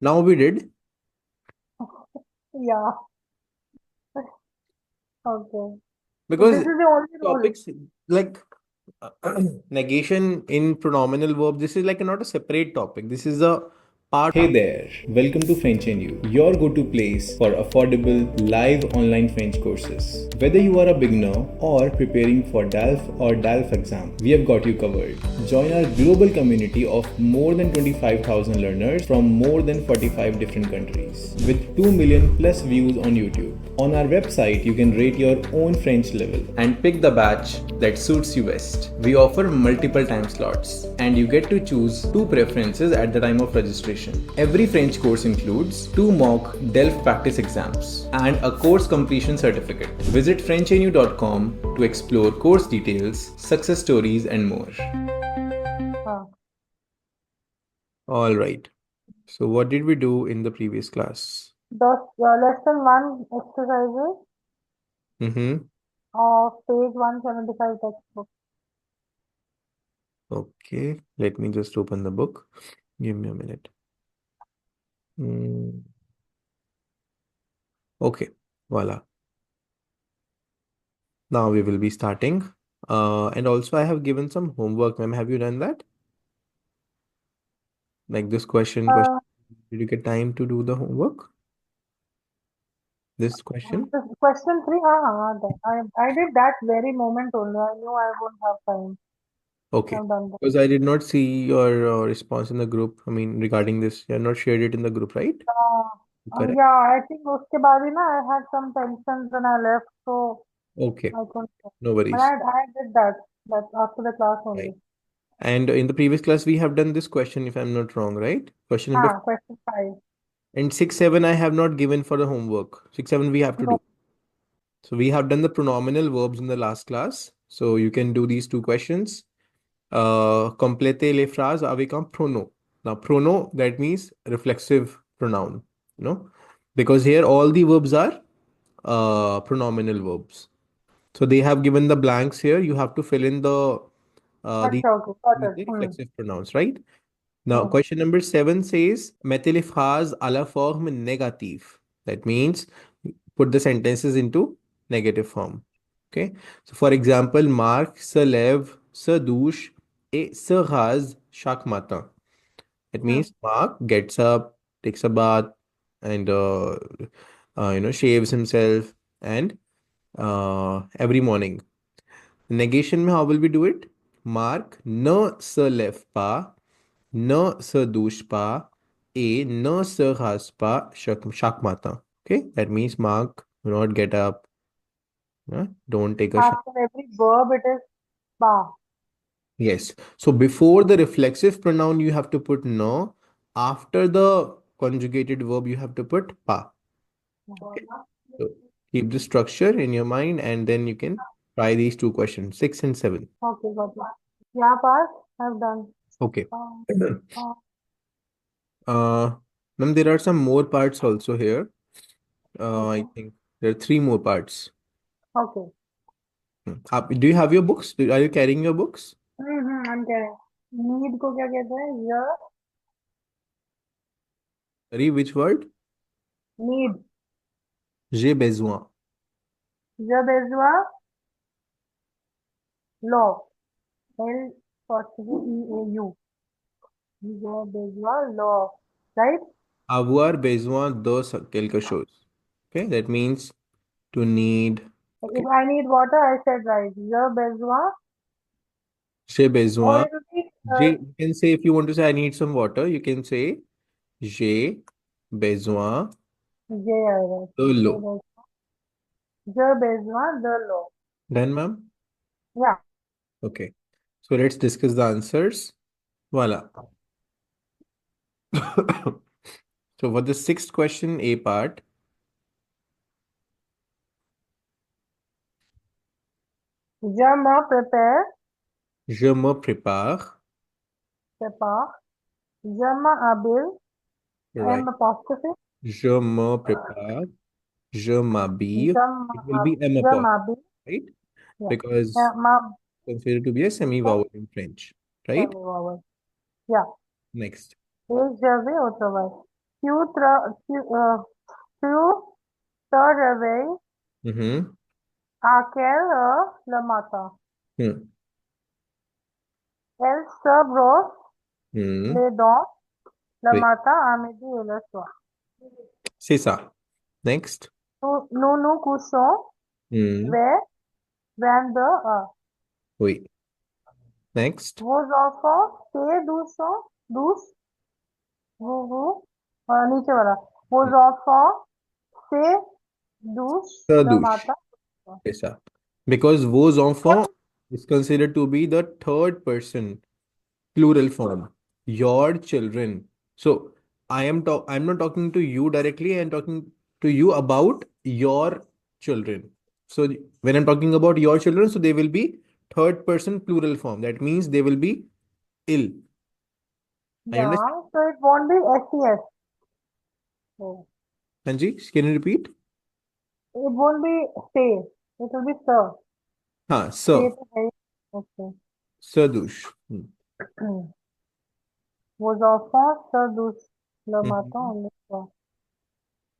Now we did. Yeah. Okay. So this Because is the only rule. topics like negation in pronominal verb, this is like not a separate topic. This is a part. Hey there, welcome to frenchnyou, your go-to place for affordable live online French courses. Whether you are a beginner or preparing for DELF or DELF exam, we have got you covered. Join our global community of more than 25,000 learners from more than 45 different countries with 2 million plus views on YouTube. On our website, you can rate your own French level And pick the batch that suits you best. We offer multiple time slots and you get to choose two preferences at the time of registration. Every French course includes two mock DELF practice exams and a course completion certificate. Visit frenchnyou.com to explore course details, success stories and more. All right. So what did we do in the previous class? Lesson 1 exercises Mm-hmm. of page 175 textbook. Okay, let me just open the book. Give me a minute. Okay, voila. Now we will be starting. And also I have given some homework, ma'am. Have you done that? Like this question. Uh, Did you get time to do the homework? This question? this question 3, I did that very moment only. I knew I won't have time. Okay. I've done that. Because I did not see your response in the group. I mean, regarding this, you have not shared it in the group, right? Correct. Yeah, I think उसके बाद ही ना I had some tensions when I left, so Okay. I couldn't. No But worries. I did that after the class Right. only. And in the previous class, we have done this question, if I'm not wrong, right? Question number Question 5. and 6, 7, I have not given for the homework. 6, 7, we have to No. do. So we have done the pronominal verbs in the last class. So you can do these two questions. Complétez les phrases avec un pronom. Now, pronom, that means reflexive pronoun, because here all the verbs are pronominal verbs. So they have given the blanks here. You have to fill in the अच्छा, okay, got with it. the reflexive pronouns, right? Now, Hmm. question number 7 says, mettez les phrases à la forme négative. That means put the sentences into negative form. Okay. So, for example, Marc se lève, se douche et se rase chaque matin. It Hmm. means Mark gets up, takes a bath, and shaves himself, and every morning. Negation में how will we do it? Mark ne se lève pas, ne se douche pas, et ne se rase pas chaque matin. Okay, that means Mark do not get up, don't take a shower. After every verb, it is ba. Yes. So before the reflexive pronoun, you have to put no. After the conjugated verb, you have to put pa. Okay. So keep the structure in your mind, and then you can try these two questions, 6 and 7. Okay, got it. Yeah, pass. I've done. Okay. Um, uh, Uh, Ma'am, there are some more parts also here. I okay. think there are three more parts. Okay. Do you have your books? Are you carrying your books? I'm getting. Need को क्या कहते हैं? Yeah. Sorry, which word? Need. J'ai besoin. Je besoin. Law. L apostrophe E-A-U. Je besoin law. Right? Avoir besoin de quelque chose. Okay, that means to need. If Okay. I need water, I said right. Je besoin. J'ai Or besoin. it will be You can say, if you want to say I need some water, you can say j'ai besoin J आएगा. de l'eau. Je besoin de l'eau. Done, ma'am? Yeah. Okay. So let's discuss the answers. Voila. So for the sixth question, A part, Je me prépare. je me prépare. Prépare. Je m'habille. M Right. apostrophe. Je me prépare. Je m'habille. It will be M Je apostrophe, m'habille. right? Yeah. Because Ma considered to be a semi-vowel in French, right? Yeah. Next. Et je vais au travail. tu te réveilles Mm-hmm. à quelle heure le matin? Hmm. Elle se brosse Hmm. les dents le Oui. matin, à midi et le soir. C'est ça. Next. Nous nous couchons Hmm. vers 22 heures. Oui. Next. Vos enfants se doucent, vous, नीचे वाला. Vos Hmm. enfants se douchent The le douche. matin. C'est ça. Because vos enfants is considered to be the third person plural form. Your children. So I'm not talking to you directly. I'm talking to you about your children. So when I'm talking about your children, so they will be third person plural form. That means they will be ill. I understand. Yeah, so it won't be SES. Oh. Anji, can you repeat? It won't be say. It will be sir. हाँ, Say sir. to है. Okay. Sadush. Vos enfants se douchent le matin Mhm. et le soir.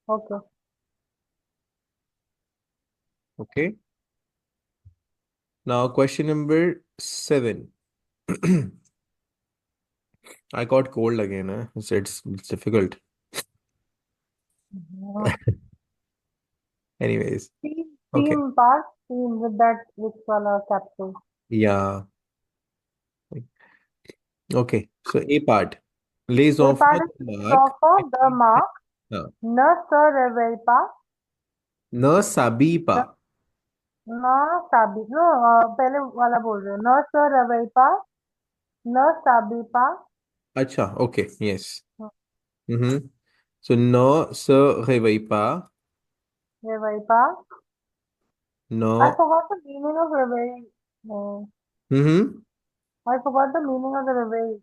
Okay. Okay. Now question number 7. I got cold again. It's difficult. Anyways. Okay. Team with that which wala capsule. Yeah. Okay. So A part. Les A enfants part is de les Marc. enfants de Marc हाँ. ne se réveillent pas. Ne s'habille Ne, pas. ne s'habillent. No, पहले वाला बोल रहे हो. Ne se réveillent pas. Ne s'habillent pas. अच्छा. Okay. Yes. Hmm, Mm-hmm. So ne se réveille pas. réveillent pas. I No. forgot the meaning of réveil. No, Mm-hmm. I forgot the meaning of the réveil.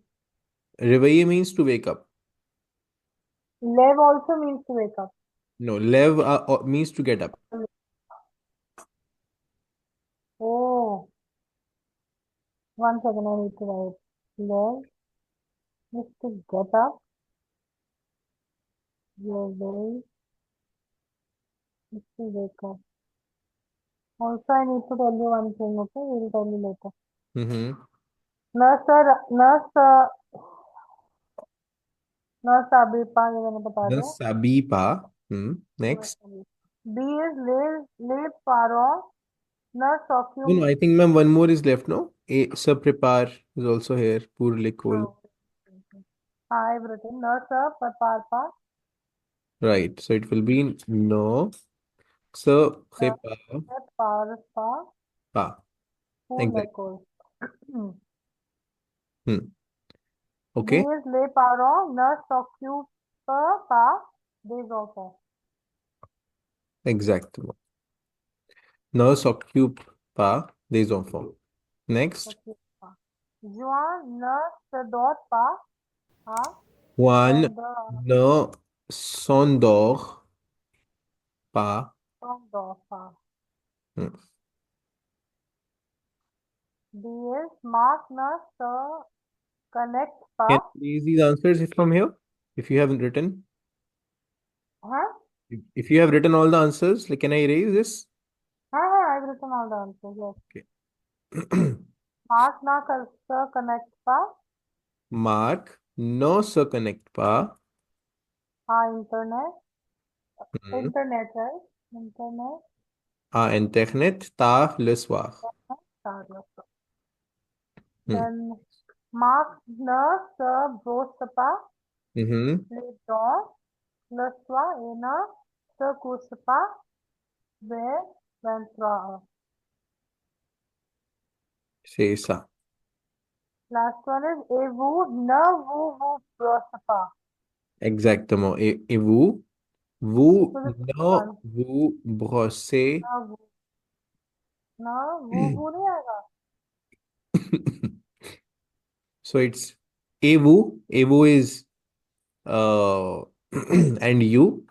Réveiller means to wake up. Lev also means to wake up. No. Lev means to get up. Oh, 1 second, I need to write. Lev is to get up. Réveil is to wake up. Also, I need to tell you one thing, okay? We'll tell you later. Mm-hmm. न साबिपा ये मैंने बता Ne दिया. s'habille pas. Next. B is ले पारो न No, no, सॉक्यू. I think ma'am one more is left, no? A se prépare is also here. Pour l'école. हाँ I've written न स prepare pa Right. So it will be no se न prépare prepare pa pas. pour Exactly. l'école. Hmm. B Okay. is les parents ne s'occupent pas des enfants. Exactement. Ne s'occupe pas des enfants. Next. S'occupe pas. Juan ne se dort pas à Juan 22 heures. ne s'endort pas. S'endort pas. Hmm. D is Mark ne se connecte Can pas. you please these answers from here? If you haven't written. Huh? If you have written all the answers, like, can I erase this? I've written all the answers. Yes. Okay. Mark na se connecte pas Marc ne se connecte pas. à internet. Hmm. Internet, right? Internet. À Internet tard le soir. Hmm. Then Mark ne se brosse pas Mhm. les dents le soir et ne se couche pas vers 23 heures. C'est ça. Last one is et vous brosse pas. Exactement. Et vous, vous So this is ne one. vous brossez. ना वो नहीं आएगा. So it's et vous. Et vous is and you.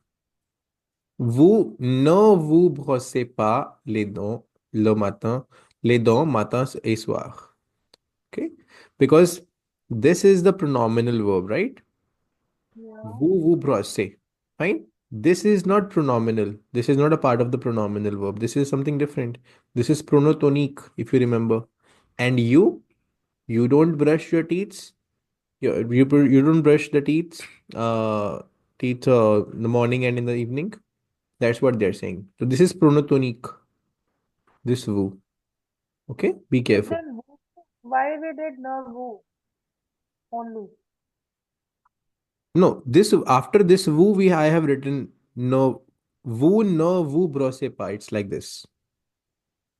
Vous ne vous brossez pas les dents le matin, les dents matin et soir. Okay? Because this is the pronominal verb, right? Yeah. Vous brosser. Fine. This is not pronominal. This is not a part of the pronominal verb. This is something different. This is pronotonique, if you remember. And you don't brush your teeth. You don't brush the teeth in the morning and in the evening. That's what they're saying. So this is pronotonique. This vous. Okay, be But careful. then why we did no woo only? No, this after this vous I have written no vous no vous brosse pas. It's like this.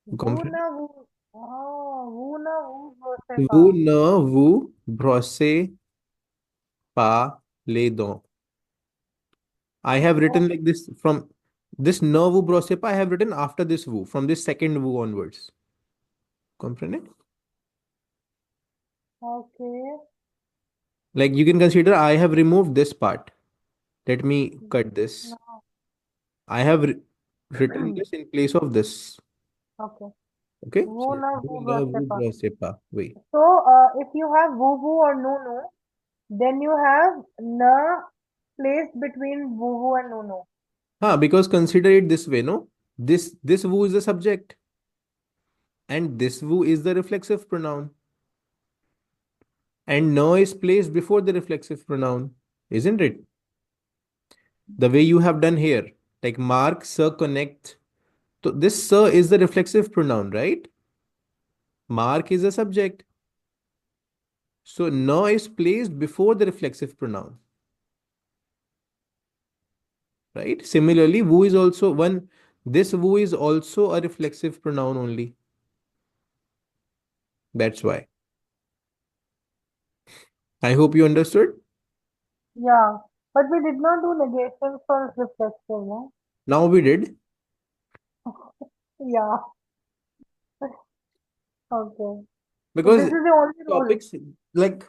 You Woo comprehend? na woo. Oh, woo na woo brosse Vous pas. ne vous brossez pas les dents. I have written Oh, like this from this ne vous brossez pas. I have written after this vous from this second vous onwards. Comprehend? okay. Like you can consider I have removed this part. Let me cut this. No. I have written this in place of this. Okay. Okay? Woo So, na vous woo ne brosse vous pas. brossez pas. Wait. So, if you have woo woo or nu nu, then you have na placed between woo woo and nu nu. Because consider it this way, no? This vous is the subject, and this vous is the reflexive pronoun, and no is placed before the reflexive pronoun, isn't it? The way you have done here, like mark, sir, connect. So this sir is the reflexive pronoun, right? Mark is a subject. So no is placed before the reflexive pronoun, right? Similarly, vous is also one. This vous is also a reflexive pronoun only. That's why. I hope you understood. Yeah. But we did not do negation for reflexive, no? Now we did. Yeah. Okay. So this Because is the only rule. topics like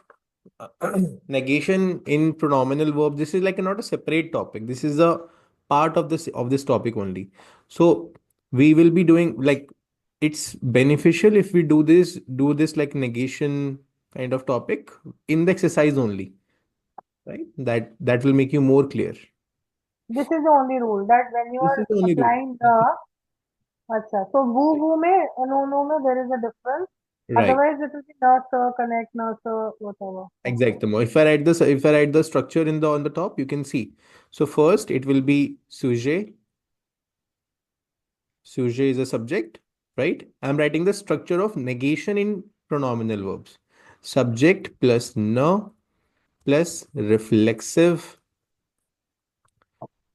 negation in pronominal verb, this is like not a separate topic. This is a part of this topic only. So we will be doing like it's beneficial if we do this like negation kind of topic in the exercise only, right? That will make you more clear. This is the only rule that when you This are is the only rule. applying the acha. So woo woo में no no में there is a difference. Right. Otherwise it will be na sir, connect, na sir, whatever. Okay. Exactly. If I write the structure in the on the top, you can see. So first it will be sujet. Sujet is a subject, right? I'm writing the structure of negation in pronominal verbs. Subject plus no plus reflexive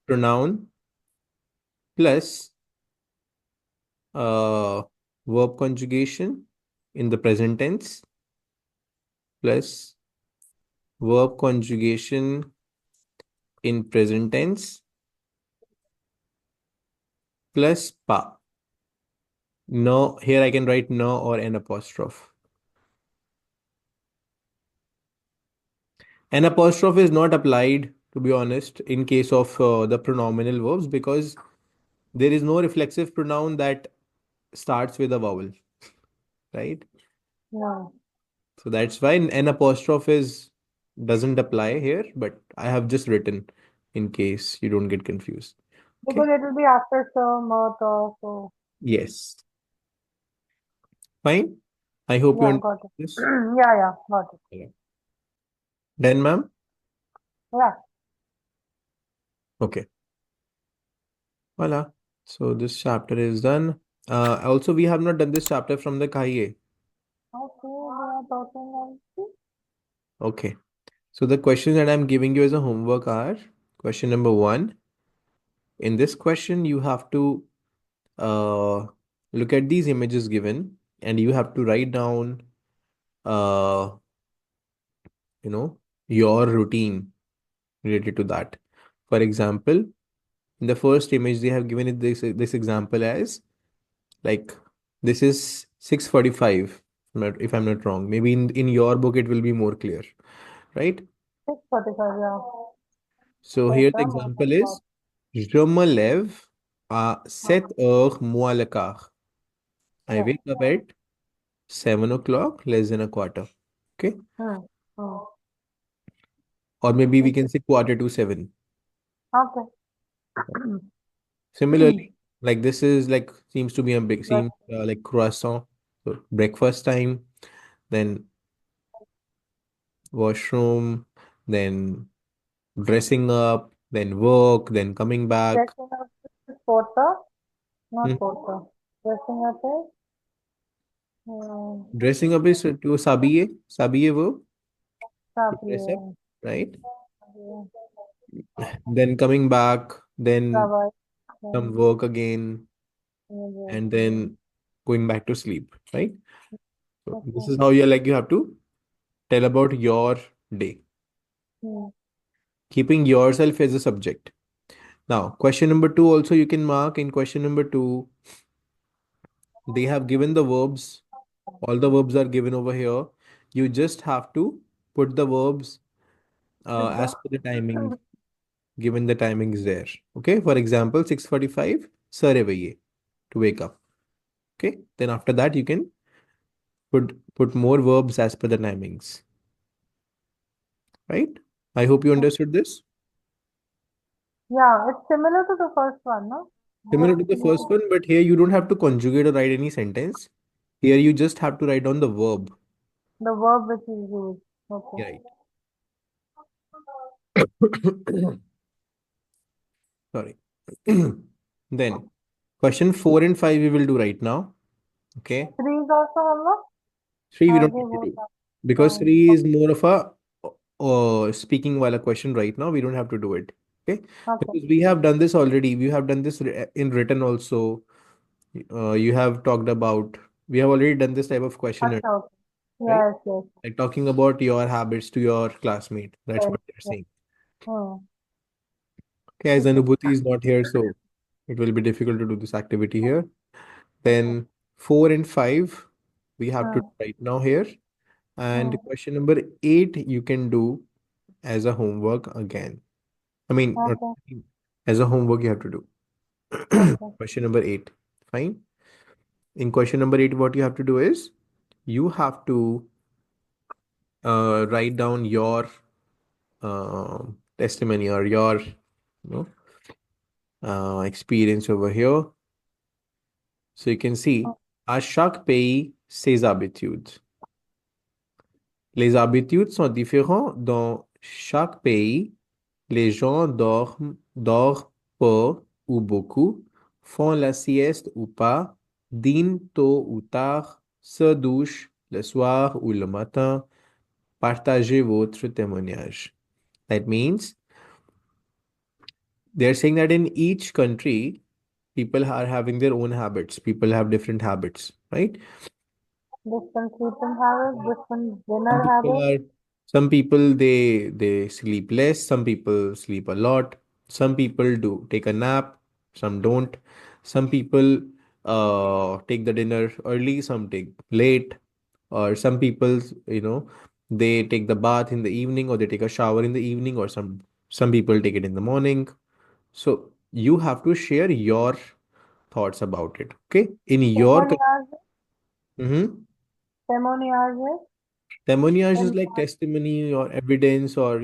pronoun plus uh, verb conjugation in the present tense plus verb conjugation in present tense plus pa. No, here I can write no or an apostrophe. An apostrophe is not applied, to be honest, in case of the pronominal verbs because there is no reflexive pronoun that starts with a vowel, right? Yeah. So that's why an apostrophe is doesn't apply here, but I have just written in case you don't get confused. Okay. Because it will be after sir, ma, ta, so Yes. Fine. I hope you yeah, understand got it. this. Yeah, got it. Yeah. Then, ma'am. Yeah. Okay. Voila. So this chapter is done. Also, we have not done this chapter from the Kahiye. Okay, we are talking about Okay. So the questions that I'm giving you as a homework are question number 1. In this question, you have to uh, look at these images given and you have to write down, uh, your routine related to that. For example, in the first image, they have given it this example as like this is 6:45, if I'm not wrong. Maybe in your book, it will be more clear, right? 6:45, yeah. So Yes, here the sir, more example than is Je me lève à that. 7h moins le quart. I Yeah. wake up at 7 o'clock less than a quarter. Okay. Hmm. Hmm. or maybe we can say quarter to 7. Okay. Similarly, like this is like seems to be a big Right. seems like croissant. So breakfast time, then washroom, then dressing up, then work, then coming back. Dressing up is porter, not Hmm. porter. Dressing up is Dressing up is to sabiye verb to dress up, sabriye. right? Then coming back, then Sabai. some work again, and then going back to sleep, right? So this Okay. is how you have to tell about your day, Hmm. keeping yourself as a subject. Now, question number two also you can mark in question number two. They have given the verbs. All the verbs are given over here. You just have to put the verbs as per the timing, given the timing is there. Okay. For example, 6:45, sir evaiye, to wake up. Okay. Then after that, you can put more verbs as per the timings. Right? I hope you understood this. Yeah, it's similar to the first one, no? Similar Just to the need first one, but here you don't have to conjugate or write any sentence. Here you just have to write down the verb. the verb which is used. Okay. Right. Sorry. Then question 4 and 5 we will do right now. Okay. Three is also homework? Three we Or don't they have to both do are because fine. three is more of a speaking while a question right now. We don't have to do it. Okay. Okay. Because we have done this already. We have done this in written also. You have talked about, we have already done this type of question, Acha, okay. right? Yes, yes. Like talking about your habits to your classmate. That's Yes, what they're yes. saying. Hmm. Okay, as Okay. Anubhuti is not here, so it will be difficult to do this activity here. Then 4 and 5, we have to Hmm. do right now here. Hmm. And question number 8, you can do as a homework again. I mean, not Okay. as a homework you have to do. Okay. Question number 8. Fine. In question number 8, what you have to do is you have to write down your testimony or your know, experience over here. So you can Hmm. see, à chaque pays, ses habitudes. Les habitudes sont différentes dans chaque pays. Les gens dorment peu ou beaucoup, font la sieste ou pas, dînent tôt ou tard, se douchent le soir ou le matin. Partagez votre témoignage. That means they're saying that in each country, people are having their own habits. People have different habits, right? Different sleeping habits, different Some dinner people habits. are, some people they sleep less, some people sleep a lot, some people do take a nap, some don't. Some people take the dinner early, some take late, or some people, they take the bath in the evening or they take a shower in the evening, or some people take it in the morning. So you have to share your thoughts about it. Okay. In your Témoignage, mm-hmm. témoignage Testimonials is in like testimony or evidence or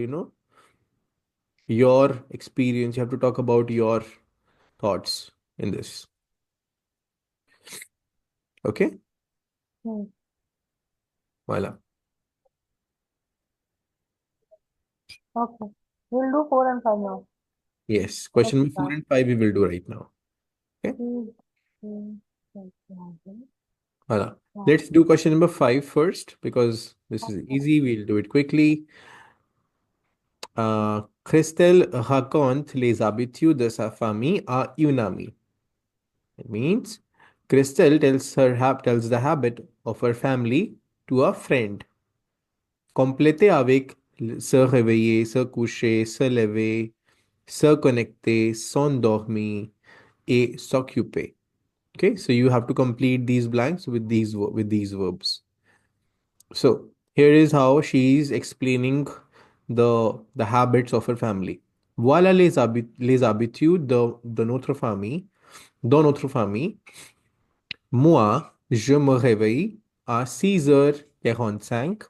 your experience. You have to talk about your thoughts in this. Okay. hmm. Voila. Okay. We'll do 4 and 5 now. Yes. Let's Question number four start. and five we will do right now. Okay. Please, please, please, Voila. please. Let's do question number 5 first because this is easy. We'll do it quickly. Christelle raconte les habitudes de sa famille à une amie. It means Christelle tells the habit of her family to a friend. Complétez avec se réveiller, se coucher, se lever, se connecter, s'endormir et s'occuper. Okay, so you have to complete these blanks with these verbs. So here is how she is explaining the habits of her family. Voilà les habitudes de notre famille. Dans notre famille, moi, je me réveille à 6h45.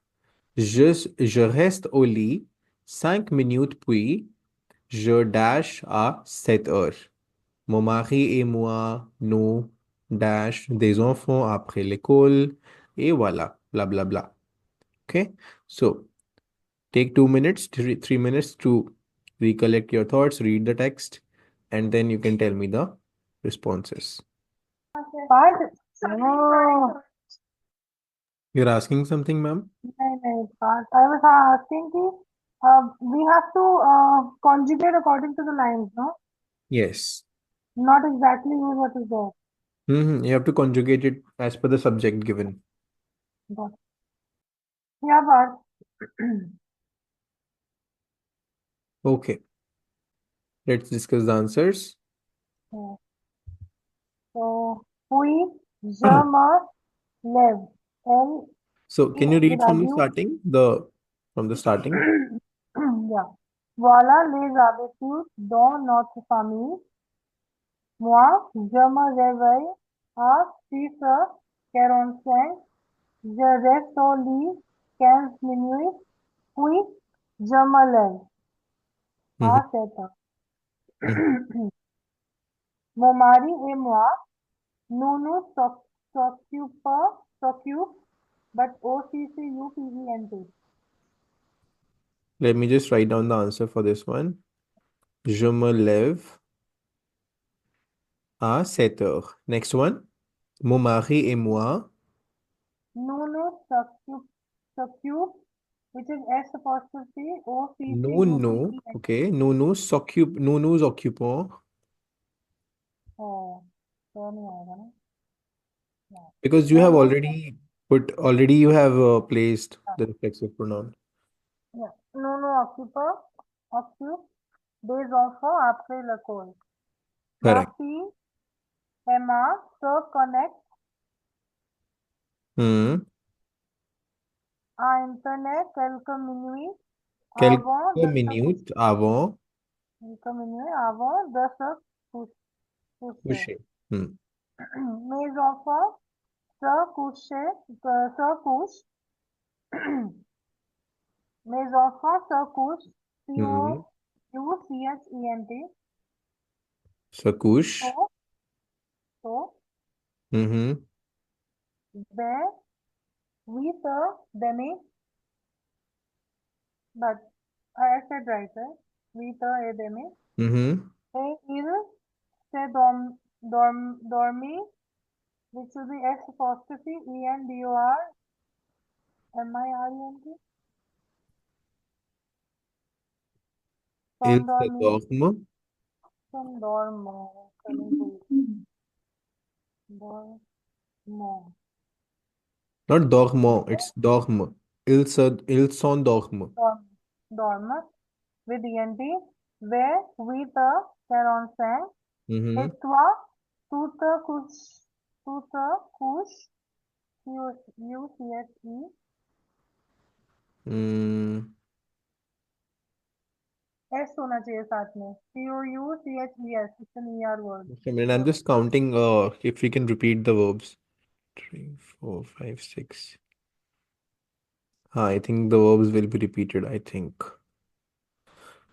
Je reste au lit 5 minutes puis, je dash à 7 heures. Mon mari et moi, nous dash des enfants après l'école. Et voilà, blah, blah, blah. Okay? So, take 2 minutes, 3 minutes to recollect your thoughts, read the text, and then you can tell me the responses. Parth, no, You're asking something, ma'am? no, Parth. I was asking कि we have to conjugate according to the lines, no? Yes. Not exactly use what is there. You have to conjugate it as per the subject given. But, yeah, Parth. Okay. Let's discuss the answers. Yeah. So, puis, je me lève. L, So, can you read from the W, starting? From the starting? yeah. Voilà les habitudes dans notre famille. Moi, je me réveille à 6h45. Je reste au lit 15 minutes, puis je me lève Mhm. à 7h. Mhm. Mon mari et moi, nous nous s'occupent, but OCCUPENT. Let me just write down the answer for this one. Je me lève à 7 heures. Next one. Mon mari et moi. Nous nous s'occupe, which is S apostrophe Nous. OCCUPENT. Okay. Nous nous occupons. Oh, तो नहीं आएगा ना? Yeah. Because you Nous have nous already you have placed the reflexive pronoun. yeah. Nous nous occupe des enfants après l'école. Ma Correct. fille Emma se connecte Hmm. à Internet quelques minutes Quelques avant de se coucher. minutes avant Quelques minutes avant de se coucher. coucher. Hmm. Mes enfants se couchent. Mes enfants se couchent. Hmm. COUCHENT. Se couche. तो Mhm. vers 8h30, but I said right, right? 8h30. Mhm. Et il s'est dormi, which will be S apostrophe ENDORMIRENT. Il se Sondormi, dorme. sondormo, dormo, Not dormo, it's dorme. Il son dorme. dorme, with ENT, where with a 45. Et Mhm. toi, tu te couches, UCHE, Mm. S होना चाहिए साथ में, COUCHES, it's an ER word. Okay, man, I'm just counting if we can repeat the verbs. 3, 4, 5, 6. I think the verbs will be repeated, I think.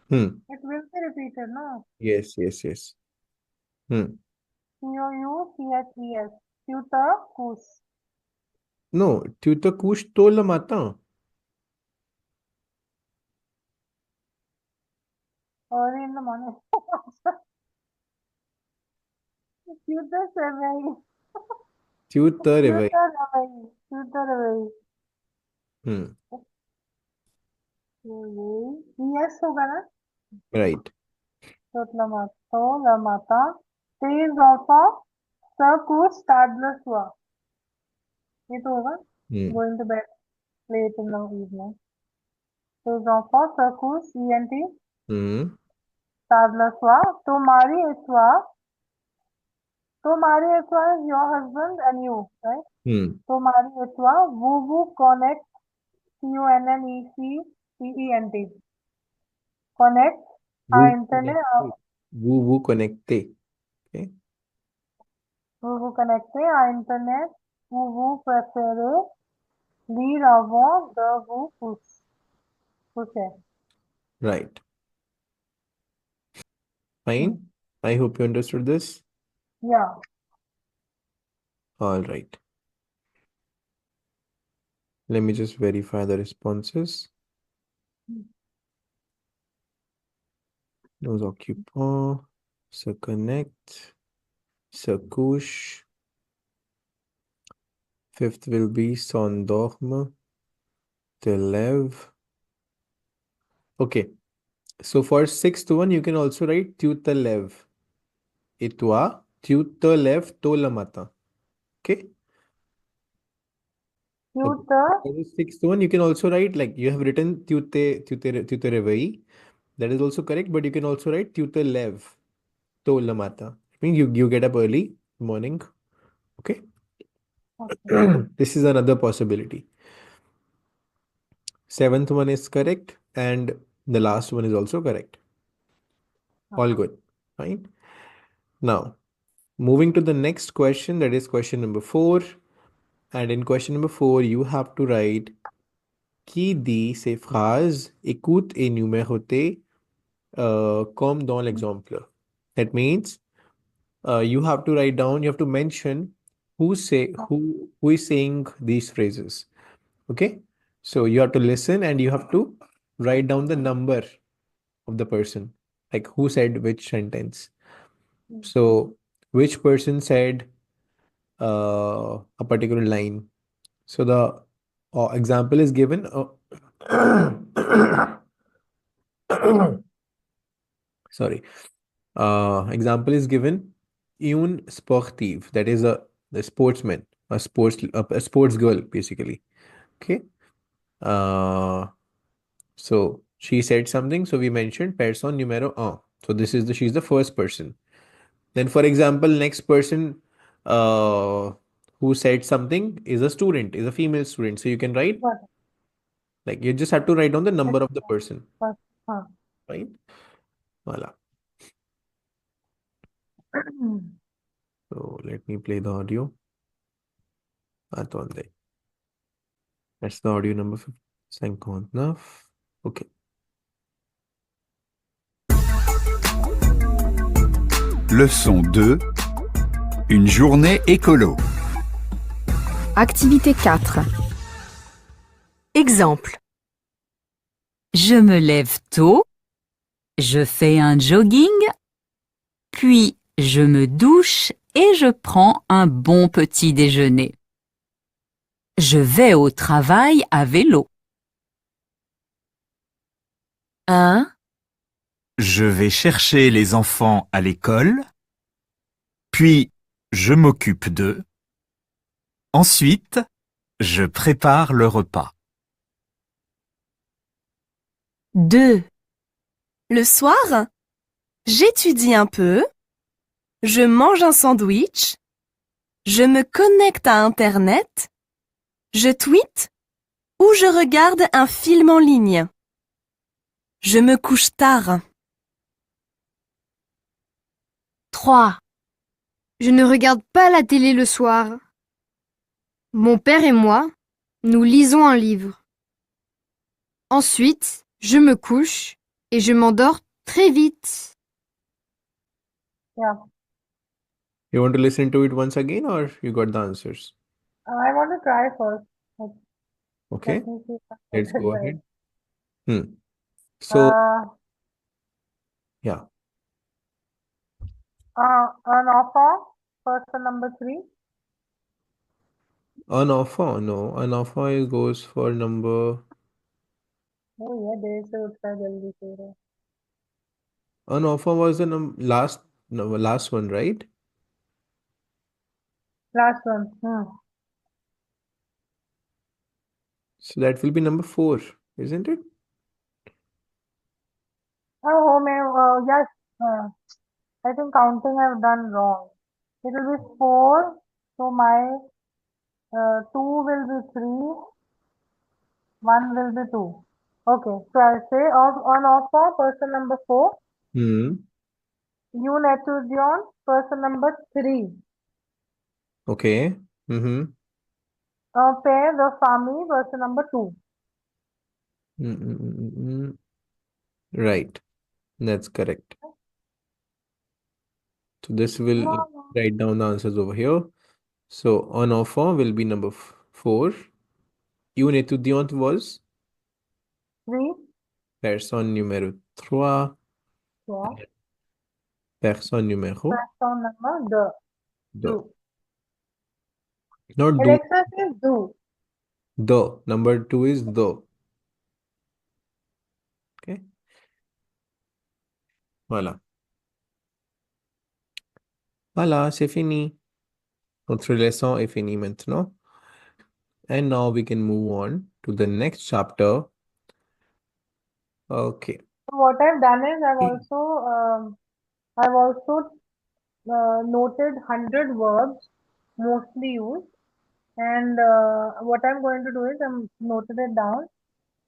It will be repeated, no? Yes, yes, yes. COUCHES, tu te couches. No, tu te couches tôt le matin. Early in the morning. Tu te réveilles. Tu te Tu réveilles. te réveilles. Tu te réveilles. Hmm. Yes होगा ना? Right. तो le matin. Tes enfants se couchent tard le soir. ये तो होगा. Hmm. Going to bed late in the evening. Tes enfants se couchent, ENT, Hmm. tard le soir. Tomari et toi is your husband and you, right? Hmm. Tomari et toi, vous connect, CONNECTENT. Connect à Internet, Vous connectez. Okay. vous connectez à Internet, vous préférez lire avant de vous coucher. Right. Fine. I hope you understood this. Yeah. All right. Let me just verify the responses. Nos occupants, se connect, se couche. Fifth will be s'endorme, te lève. Okay. So for sixth one, you can also write tu te lèves. Et toi, tu te lèves tôt le matin. Okay. Okay. Tutor. For the sixth one, you can also write like you have written tu te réveilles. That is also correct, but you can also write tu te lèves tôt le matin. I mean you get up early morning. Okay. Okay. This is another possibility. Seventh one is correct, and the last one is also correct. All good. Fine. Now, moving to the next question, that is question number 4. And in question number 4, you have to write qui dit ces phrases écoute et numéroté comme dans l'exemple. That means you have to write down, you have to mention who is saying these phrases. Okay? So you have to listen and you have to write down the number of the person, like who said which sentence. So which person said a particular line. So the example is given. Sorry. Example is given. Un sportif, that is a sportsman, a sports girl, basically. Okay. Uh, so she said something. So we mentioned person numero un. So she's the first person. Then, for example, next person who said something is a student, is a female student. So you can write, Got it. like, you just have to write down the number Next of the person, one. Huh. right? Voila. So let me play the audio. Attendez. That's the audio number 59. Okay. Leçon 2. Une journée écolo. Activité 4. Exemple. Je me lève tôt, je fais un jogging, puis je me douche et je prends un bon petit déjeuner. Je vais au travail à vélo. 1, Je vais chercher les enfants à l'école, puis je m'occupe d'eux. Ensuite, je prépare le repas. 2, Le soir, j'étudie un peu, je mange un sandwich, je me connecte à Internet, je tweete ou je regarde un film en ligne. Je me couche tard. 3, Je ne regarde pas la télé le soir. Mon père et moi, nous lisons un livre. Ensuite, je me couche et je m'endors très vite. Yeah. You want to listen to it once again, or you got the answers? I want to try first. Okay. Let me see if I Let's get it go right. ahead. So, yeah. An offer, person number 3. An offer, no. An offer goes for number. Oh yeah, देर से उठता है जल्दी से रहे. An offer was the last one, right? Last one. So that will be number 4, isn't it? Oh, yes. I think counting I've done wrong. It will be 4. So my 2 will be 3. 1 will be 2. Okay. So I say on offer, person number 4. Hmm. Un étudiant, person number 3. Okay. Mm-hmm. Père de famille, person number 2. Right. That's correct. So this will write down the answers over here. So en enfant will be number 4. Une étudiante was 3. personne numéro 3. Yeah. Personne numéro Person number 2. 2. Not do. Alexa says do. The. Number 2 is the. Okay. Voilà. Voilà, c'est fini. Notre leçon est finie maintenant. And now we can move on to the next chapter. Okay. So what I've done is I've also noted 100 verbs mostly used, and what I'm going to do is I'm noted it down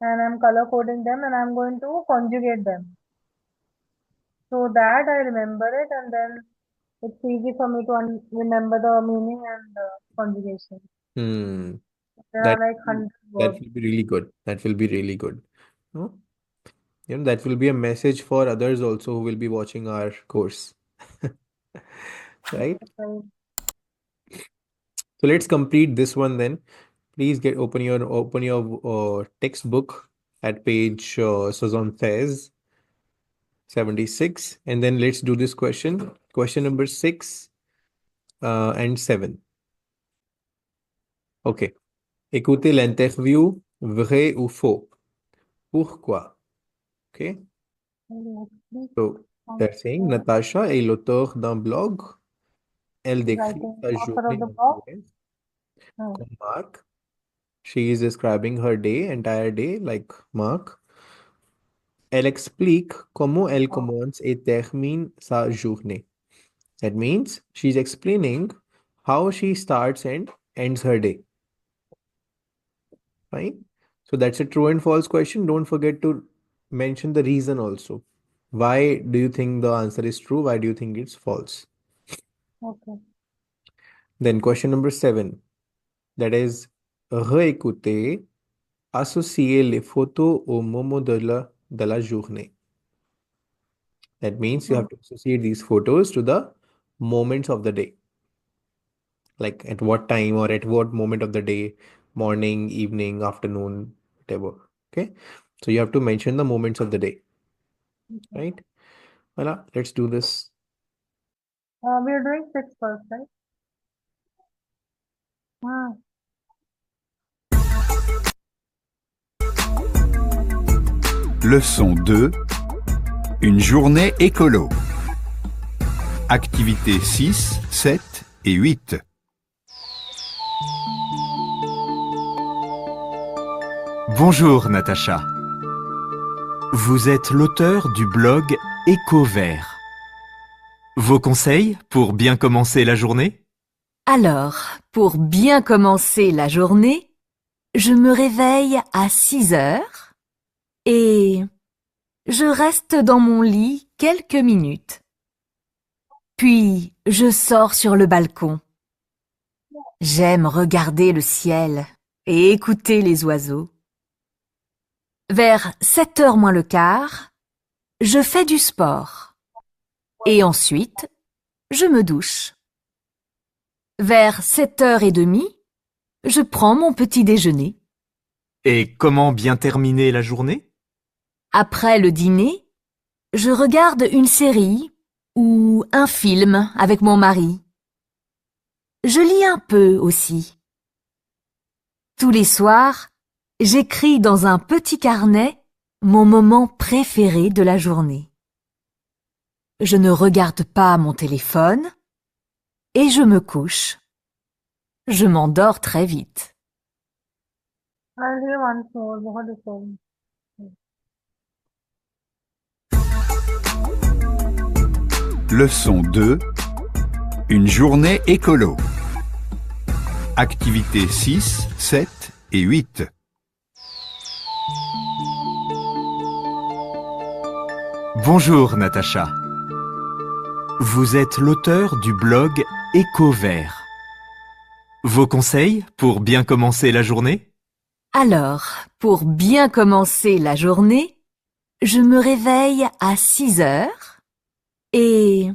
and I'm color coding them and I'm going to conjugate them so that I remember it, and then it's easy for me to remember the meaning and conjugation. Hmm. There That are like 100 that verbs. will be really good. That will be really good. No? That will be a message for others also who will be watching our course. Right? Right. So let's complete this one then. Please open your textbook at page 76, and then let's do this question. Question number 6 and 7. Okay. Écoutez l'interview, vrai ou faux. Pourquoi? Okay. So they're saying Natasha est l'auteur d'un blog. Elle décrit Writing sa author journée of the en blog. couleurs. Comme Mark. She is describing her day, entire day, like Mark. Elle explique comment elle commence et termine sa journée. That means she's explaining how she starts and ends her day. Fine. So that's a true and false question. Don't forget to mention the reason also. Why do you think the answer is true? Why do you think it's false? Okay. Then question number 7. That is réécouter, associer les photos au moment de la journée. That means you have to associate these photos to the moments of the day. Like at what time or at what moment of the day, morning, evening, afternoon, whatever. Okay. So you have to mention the moments of the day. Right? Voilà, let's do this. We're doing 6 first, right? Leçon 2. Une journée écolo. Activités 6, 7 et 8. Bonjour Natacha. Vous êtes l'auteur du blog Éco-Vert. Vos conseils pour bien commencer la journée? Alors, pour bien commencer la journée, je me réveille à 6 heures et je reste dans mon lit quelques minutes. Puis, je sors sur le balcon. J'aime regarder le ciel et écouter les oiseaux. Vers 7 heures moins le quart, je fais du sport. Et ensuite, je me douche. Vers 7h30, je prends mon petit déjeuner. Et comment bien terminer la journée? Après le dîner, je regarde une série ou un film avec mon mari. Je lis un peu aussi. Tous les soirs, j'écris dans un petit carnet mon moment préféré de la journée. Je ne regarde pas mon téléphone et je me couche. Je m'endors très vite. I'll hear once more. बहुत different. Leçon 2. Une journée écolo. Activités 6, 7 et 8. Bonjour Natacha. Vous êtes l'auteur du blog Éco-Vert. Vos conseils pour bien commencer la journée? Alors, pour bien commencer la journée, Je me réveille à 6 heures et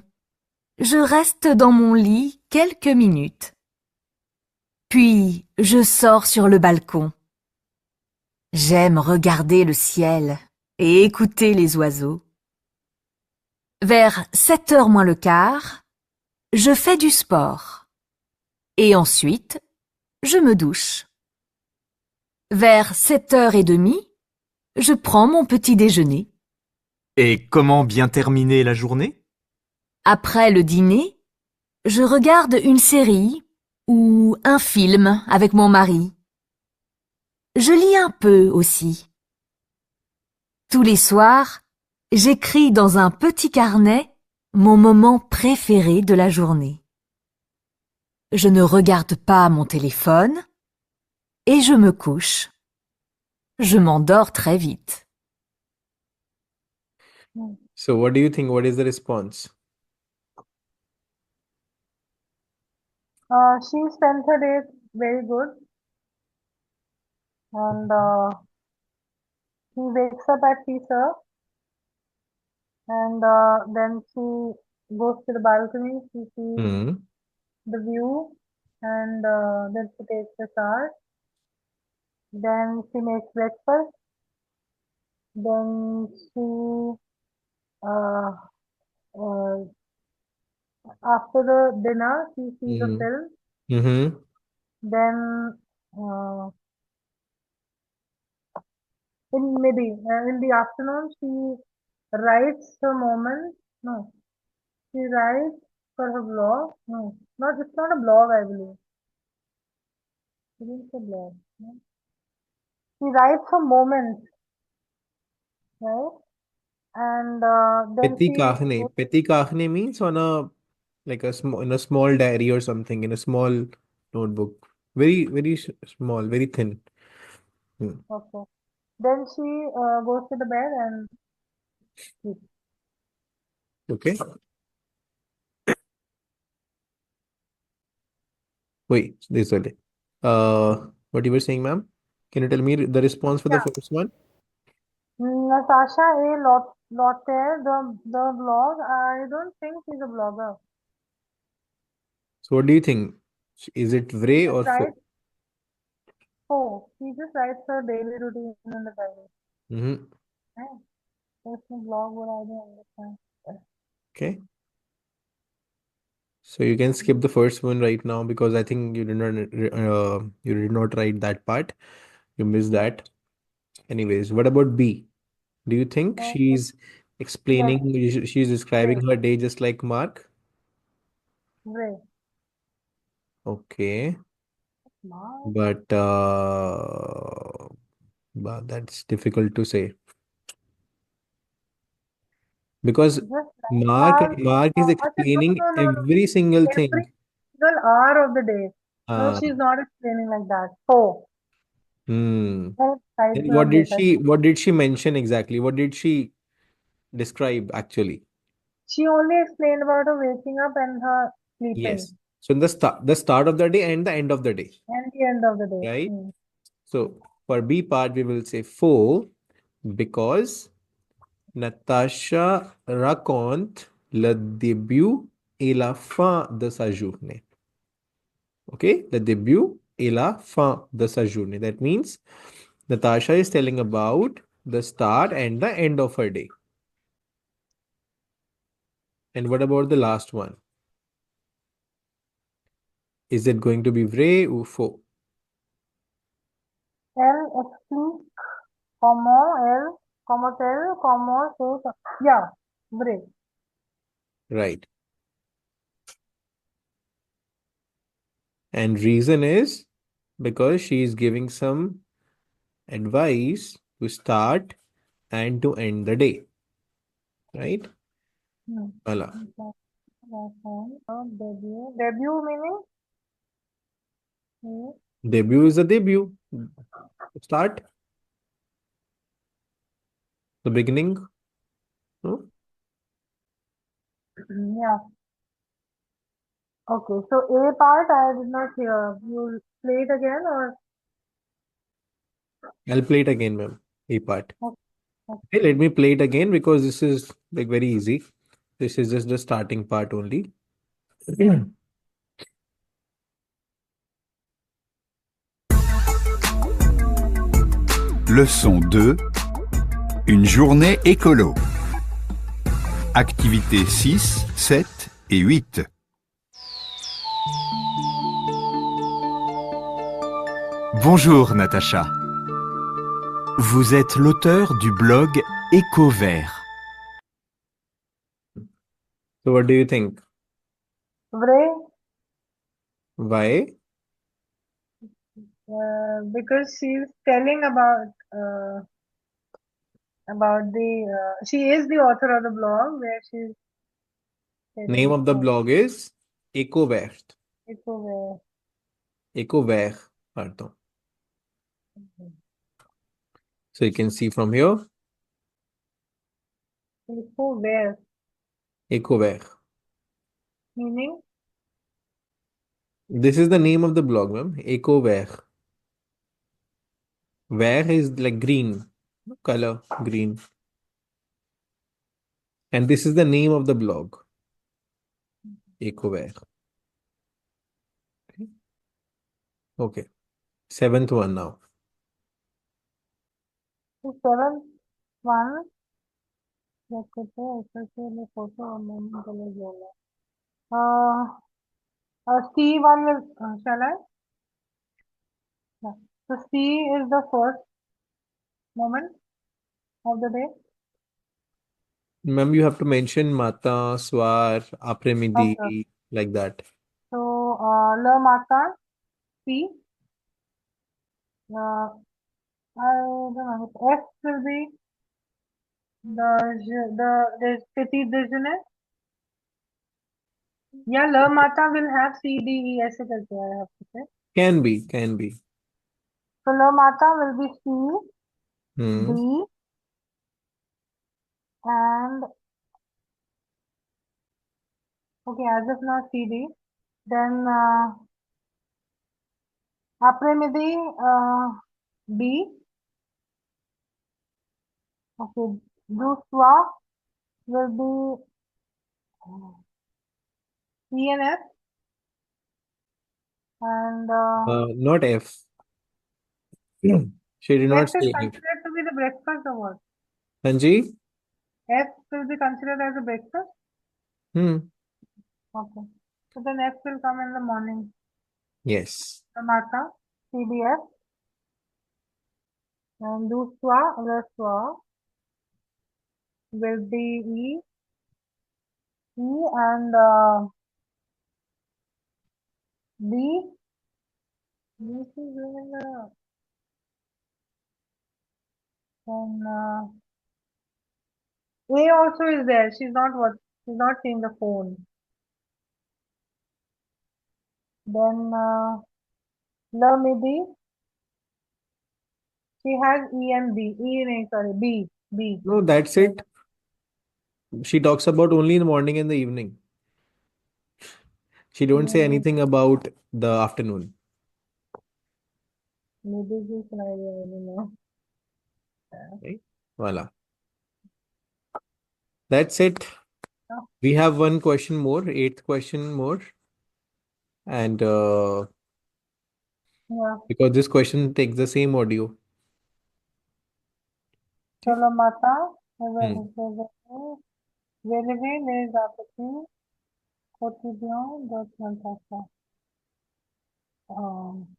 je reste dans mon lit quelques minutes. Puis je sors sur le balcon. J'aime regarder le ciel et écouter les oiseaux. Vers 7 heures moins le quart, je fais du sport. Et ensuite, je me douche. Vers 7h30, je prends mon petit déjeuner. Et comment bien terminer la journée? Après le dîner, je regarde une série ou un film avec mon mari. Je lis un peu aussi. Tous les soirs, j'écris dans un petit carnet mon moment préféré de la journée. Je ne regarde pas mon téléphone et je me couche. Je m'endors très vite. So what do you think? What is the response? She spends her day very good, and she wakes up at 6, and then she goes to the balcony. She sees Hmm. the view, and then she takes a shower. Then she makes breakfast. Then she, uh, uh, after the dinner, she sees a Hmm. film. Mm-hmm. Then, uh, in the afternoon, she writes her moments. No, she writes for her blog. No, it's not a blog, I believe. It is a blog. No? She writes her moments, right? And then Peti she kahne. goes, Peti kahne means on a like a small in a small diary or something in a small notebook. Very very small, very thin. Hmm. okay. Then she goes to the bed and sleeps. Okay. Wait, this way. What you were saying, ma'am? Can you tell me the response for the Yeah. first one? Natasha A. Lotte, the blog. I don't think she's a blogger. So what do you think? Is it vrai or Just faux? writes, oh, she just writes her daily routine in the diary. Mm-hmm. Right? Personal blog, what I don't understand. Okay. So you can skip the first one right now because I think you did not write that part. You missed that. Anyways, what about B? Do you think Uh, she's yes, explaining, she's Ray, describing her day just like Mark? Ray. Okay, Mark, but that's difficult to say because just like Mark is Achha, explaining no. every single Every thing. single hour of the day. No, Uh, she's not explaining like that. Oh, hmm. well, right, And no, what did she mention exactly? What did she describe actually? she only explained about her waking up and her sleeping Yes. So in the start of the day and the end of the day, and the end of the day. right? So for B part, we will say faux because Natasha raconte le début et la fin de sa journée. Okay, le début et la fin de sa journée. That means Natasha is telling about the start and the end of her day. And what about the last one? Is it going to be vrai or faux? Elle explique comment elle, comment se, yeah, vrai. Right. And reason is because she is giving some advice to start and to end the day. Right? Voila. Debut meaning? Debut is the debut. Start. The beginning. No? Yeah. Okay, so A part I did not hear. You play it again or? I'll play it again, ma'am. A part. Okay, let me play it again because this is like very easy. This is just the starting part only. Leçon 2. Une journée écolo. Activités 6, 7 et 8. Bonjour Natacha. Vous êtes l'auteur du blog Éco-Vert. So what do you think? Vrai, Why? because she's telling about the she is the author of the blog where she's Name telling of the blog is Éco-Vert. Eco Éco-Vert, pardon. So you can see from here, where Éco-Vert. meaning This is the name of the blog, ma'am. Éco-Vert. Vert is like green, color green. And this is the name of the blog. Éco-Vert. Okay. Seventh one now. the seventh one. Photo C one will shall I? Yeah. So C is the first moment of the day. Ma'am, you have to mention Mata, Swar, Apremidi, Okay. like that. So le matin, C. I don't know. F will be the petit déjeuner. Yeah, le matin will have C D E ऐसे करके I have to say. Can be, can be. So le matin will be C, Hmm. D, and okay, as of now C D. Then après-midi B. Okay, du soir will be E and F, and Not F. She did not F is say F. considered to be the breakfast or what? Sanji? F will be considered as a breakfast. Hmm. Okay, so then F will come in the morning. Yes. The matin, CDF, and du soir, le soir will be E, and B. This is in the then A also is there. She's not what? She's not seeing the phone. Then le midi. She has E and B. E, nahi, sorry, B. B. No, that's it. She talks about only in the morning and the evening. She don't say anything about the afternoon. Maybe this I don't know. Okay. Voila. That's it. Oh. We have one question more, eighth question more. And Yeah. because this question takes the same audio. So le matin, relever les appétits quotidiens de l'alimentation.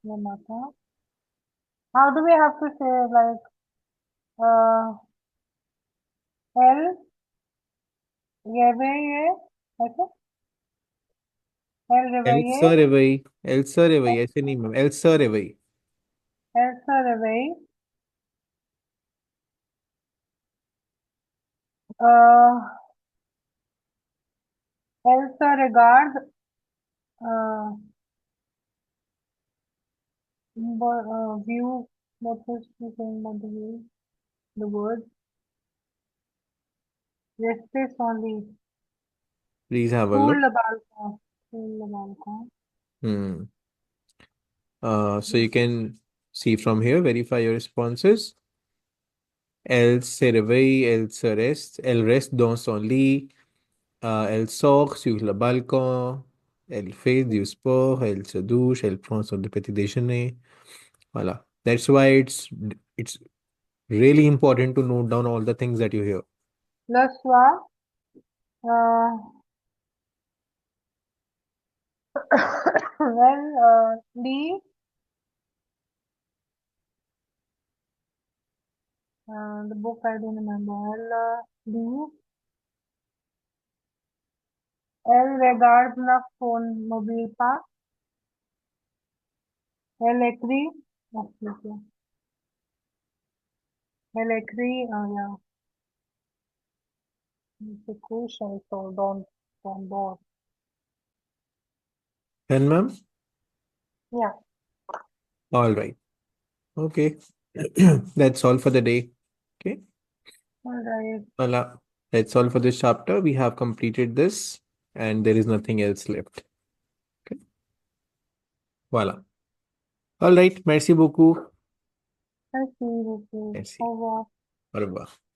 Le matin. How do we have to say like elle réveille? Okay. Elle réveille. Elsa réveille. Elsa réveille. ऐसे नहीं ma'am. Elsa réveille. Elle se réveille. Elle se regarde. View. What is she saying about the view? The word. Rester sans lit. Please have a Sur look. le balcon. Sur le balcon. Hmm. So you can see from here, verify your responses. Elle se réveille, elle se reste, elle reste dans son lit, elle sort sur le balcon, elle fait du sport, elle se douche, elle prend son petit déjeuner. Voilà. That's why it's really important to note down all the things that you hear. Le soir, uh, when leave, the book I don't remember. Elle leave. Elle regarde le phone mobile pas. Elle écrit. Oh, okay. Elle écrit. Yeah. It's a question, so don't bother. And ma'am? Yeah. All right. Okay. That's all for the day. Okay. All right. Voilà. That's all for this chapter. We have completed this and there is nothing else left. Okay. Voilà. All right. Merci beaucoup. Merci beaucoup. Merci. Au revoir. Au revoir.